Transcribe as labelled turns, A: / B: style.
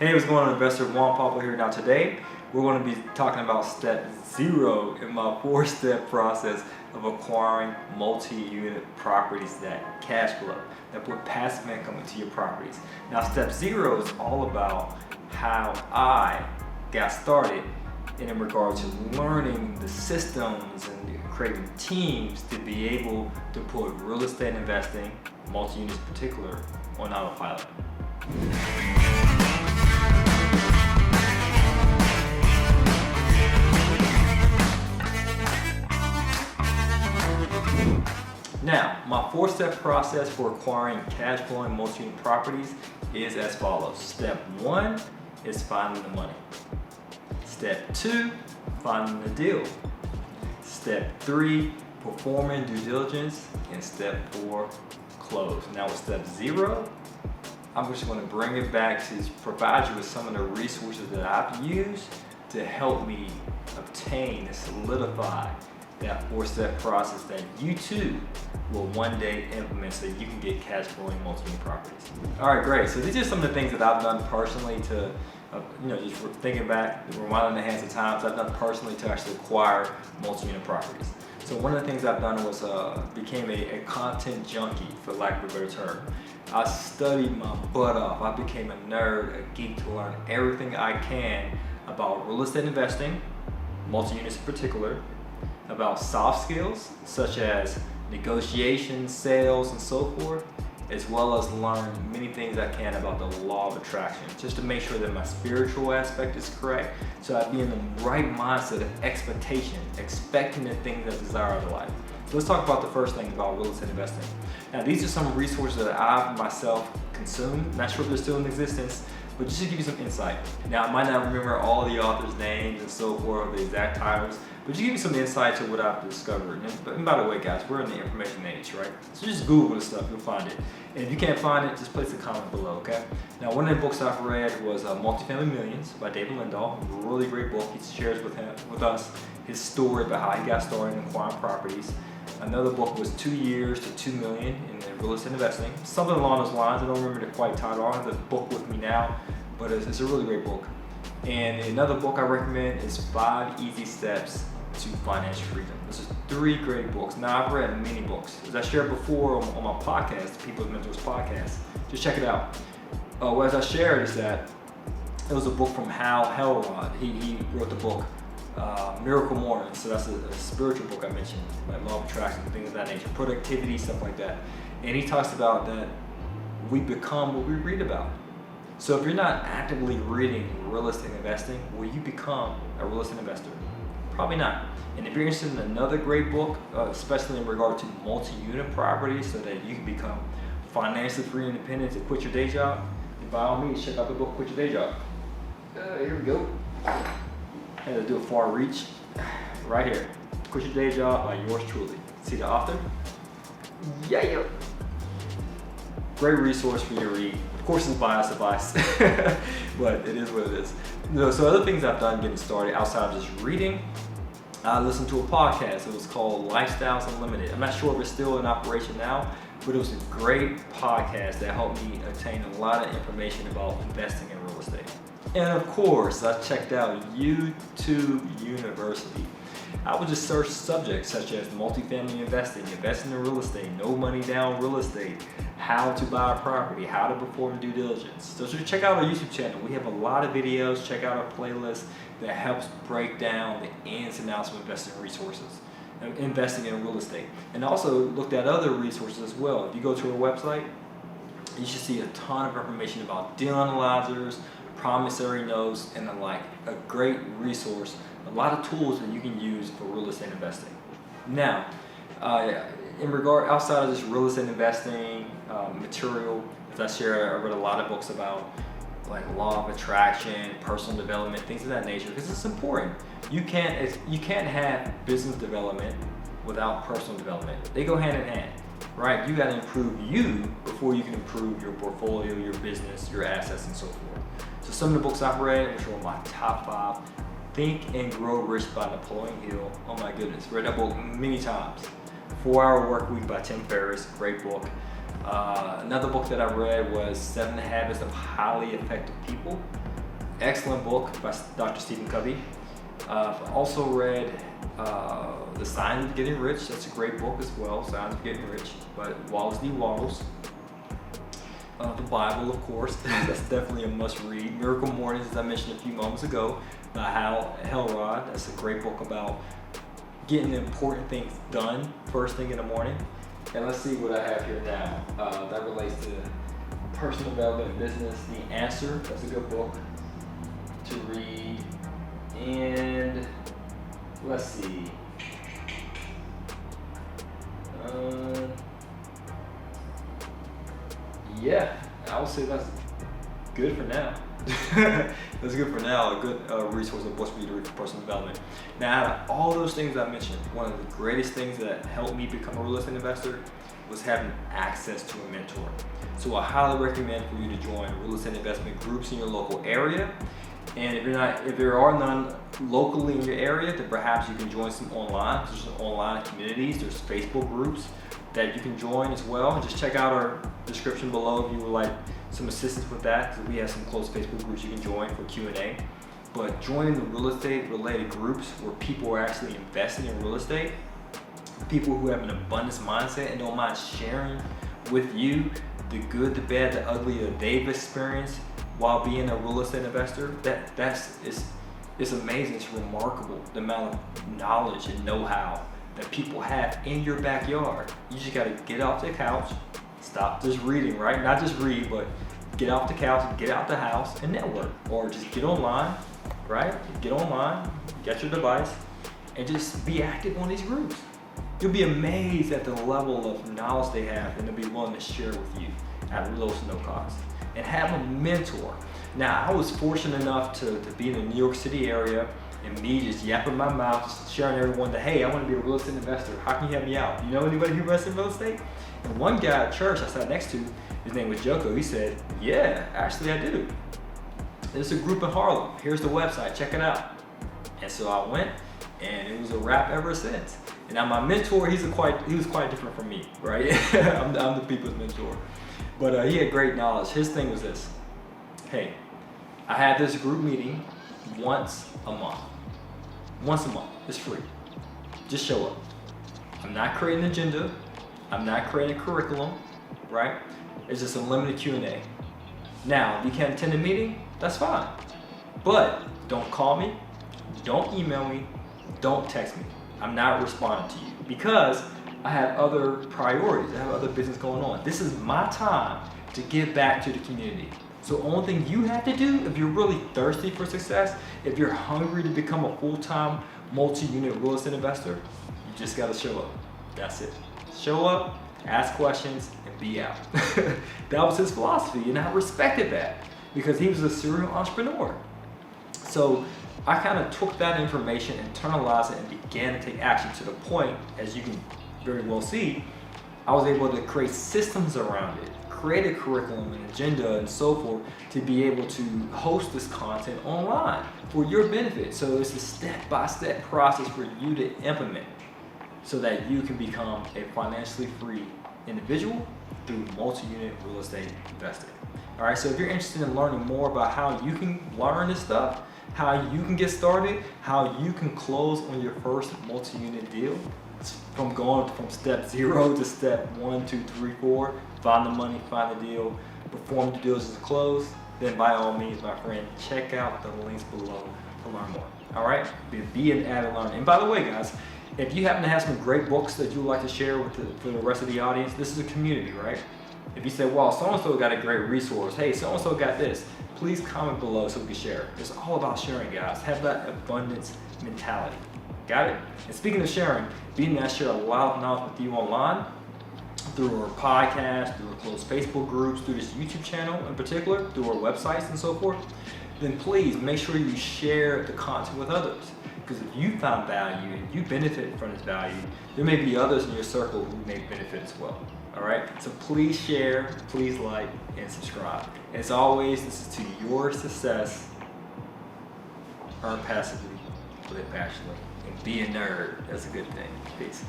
A: Hey, what's going on, investor? Juan Pablo here. Now today, we're going to be talking about step 0 in my 4-step process of acquiring multi-unit properties that cash flow, that put passive income into your properties. Now step 0 is all about how I got started in regard to learning the systems and creating teams to be able to put real estate investing, multi-units in particular, on autopilot. Now, my 4-step process for acquiring cash flowing multi-unit properties is as follows. Step 1 is finding the money. Step 2, finding the deal. Step 3, performing due diligence. And step 4, close. Now with step 0, I'm just going to bring it back to provide you with some of the resources that I've used to help me obtain and solidify that 4-step process that you too will one day implement so you can get cash flowing multi-unit properties. All right, great. So these are some of the things that I've done personally to, just thinking back, rewinding the hands of times, I've done personally to actually acquire multi-unit properties. So one of the things I've done was became a content junkie, for lack of a better term. I studied my butt off. I became a nerd, a geek to learn everything I can about real estate investing, multi-units in particular, about soft skills such as negotiation, sales, and so forth, as well as learn many things I can about the law of attraction, just to make sure that my spiritual aspect is correct, so I'd be in the right mindset of expectation, expecting the things I desire out of life. So let's talk about the first thing about real estate investing. Now these are some resources that I've myself consumed, not sure if they're still in existence, but just to give you some insight. Now I might not remember all the authors' names and so forth, or the exact titles, but just give you some insight to what I've discovered. And by the way, guys, we're in the information age, right? So just Google this stuff, you'll find it. And if you can't find it, just place a comment below, okay? Now, one of the books I've read was Multifamily Millions by David Lindahl. A really great book. He shares with us his story about how he got started in acquiring properties. Another book was 2 years to 2 million in real estate investing. Something along those lines. I don't remember the quite title. I don't have the book with me now, but it's a really great book. And another book I recommend is 5 Easy Steps to Financial Freedom. This is 3 great books. Now I've read many books. As I shared before on my podcast, the People's Mentors podcast, just check it out. What I shared is that it was a book from Hal Elrod. He wrote the book Miracle Morning. So that's a spiritual book I mentioned, like law of attraction, things of that nature, productivity, stuff like that. And he talks about that we become what we read about. So if you're not actively reading real estate investing, will you become a real estate investor? Probably not. And if you're interested in another great book, especially in regard to multi-unit properties so that you can become financially free and independent to quit your day job, then by all means, check out the book, Quit Your Day Job. Here we go. I had to do a far reach. Right here. Quit Your Day Job by yours truly. See the author? Yeah. Great resource for you to read. Of course, it's biased advice, but it is what it is. So other things I've done getting started outside of just reading, I listened to a podcast. It was called Lifestyles Unlimited. I'm not sure if it's still in operation now, but it was a great podcast that helped me obtain a lot of information about investing in real estate. And of course, I checked out YouTube University. I would just search subjects such as multifamily investing, investing in real estate, no money down real estate, how to buy a property, how to perform due diligence. So just check out our YouTube channel. We have a lot of videos. Check out our playlist that helps break down the ins and outs of investing investing in real estate. And also looked at other resources as well. If you go to our website, you should see a ton of information about deal analyzers, promissory notes, and the like. A great resource, a lot of tools that you can use for real estate investing. Now, in regard outside of just real estate investing material, as I share, I read a lot of books about like law of attraction, personal development, things of that nature, because it's important. You can't have business development without personal development. They go hand in hand, right? You got to improve you before you can improve your portfolio, your business, your assets, and so forth. So some of the books I've read, which are my top 5, Think and Grow Rich by Napoleon Hill. Oh my goodness, read that book many times. 4-Hour Workweek by Tim Ferriss, great book. Another book that I read was 7 Habits of Highly Effective People excellent book by Dr. Stephen Covey. I've also read The Science of Getting Rich. That's a great book as well, Science of Getting Rich, by Wallace D. Wattles. The Bible, of course, that's definitely a must-read. Miracle Mornings, as I mentioned a few moments ago, by Hal Elrod. That's a great book about getting the important things done first thing in the morning. And let's see what I have here now. That relates to personal development and business. The Answer, that's a good book to read. And let's see. Yeah, I would say that's good for now. That's good for now. A good resource of books for you to read for personal development. Now, out of all those things I mentioned, one of the greatest things that helped me become a real estate investor was having access to a mentor. So I highly recommend for you to join real estate investment groups in your local area. And if there are none locally in your area, then perhaps you can join some online. There's some online communities. There's Facebook groups that you can join as well. And just check out our description below if you would like some assistance with that, because we have some closed Facebook groups you can join for Q&A. But joining the real estate related groups where people are actually investing in real estate, people who have an abundance mindset and don't mind sharing with you the good, the bad, the ugly that they've experienced while being a real estate investor, it's amazing. It's remarkable the amount of knowledge and know-how that people have in your backyard. You just gotta get off the couch, stop just reading, right? Not just read, but get off the couch, get out the house and network. Or just get online, right? Get online, get your device, and just be active on these groups. You'll be amazed at the level of knowledge they have and they'll be willing to share with you at little to no cost. And have a mentor. Now, I was fortunate enough to be in the New York City area, and me just yapping my mouth, just sharing everyone that, hey, I want to be a real estate investor. How can you help me out? You know anybody who invests in real estate? And one guy at church I sat next to, his name was Joko, he said, yeah, actually I do. There's a group in Harlem. Here's the website, check it out. And so I went, and it was a wrap ever since. And now my mentor, he was quite different from me, right? I'm the people's mentor. But he had great knowledge. His thing was this: hey, I have this group meeting once a month. Once a month, it's free. Just show up. I'm not creating an agenda. I'm not creating a curriculum, right? It's just a limited Q&A. Now, if you can't attend the meeting, that's fine. But don't call me, don't email me, don't text me. I'm not responding to you because I have other priorities. I have other business going on. This is my time to give back to the community. So the only thing you have to do, if you're really thirsty for success, if you're hungry to become a full-time multi-unit real estate investor, you just gotta show up. That's it. Show up, ask questions, and be out. That was his philosophy, and I respected that because he was a serial entrepreneur. So I kind of took that information, internalized it, and began to take action to the point, as you can very well see, I was able to create systems around it, create a curriculum, an agenda, and so forth to be able to host this content online for your benefit. So it's a step-by-step process for you to implement so that you can become a financially free individual through multi-unit real estate investing. All right, so if you're interested in learning more about how you can learn this stuff, how you can get started, how you can close on your first multi-unit deal, from going from step 0 to step 1, 2, 3, 4, find the money, find the deal, perform the deals as close, then by all means, my friend, check out the links below to learn more. All right, be an avid learner. And by the way, guys, if you happen to have some great books that you would like to share with for the rest of the audience, this is a community, right? If you say, well, so-and-so got a great resource, hey, so-and-so got this, please comment below so we can share. It's all about sharing, guys. Have that abundance mentality. Got it? And speaking of sharing, being that I share a lot of knowledge with you online, through our podcast, through our closed Facebook groups, through this YouTube channel in particular, through our websites and so forth, then please make sure you share the content with others. Because if you found value and you benefit from this value, there may be others in your circle who may benefit as well. All right? So please share, please like, and subscribe. As always, this is to your success. Earn passively, live passionately, and be a nerd. That's a good thing. Peace.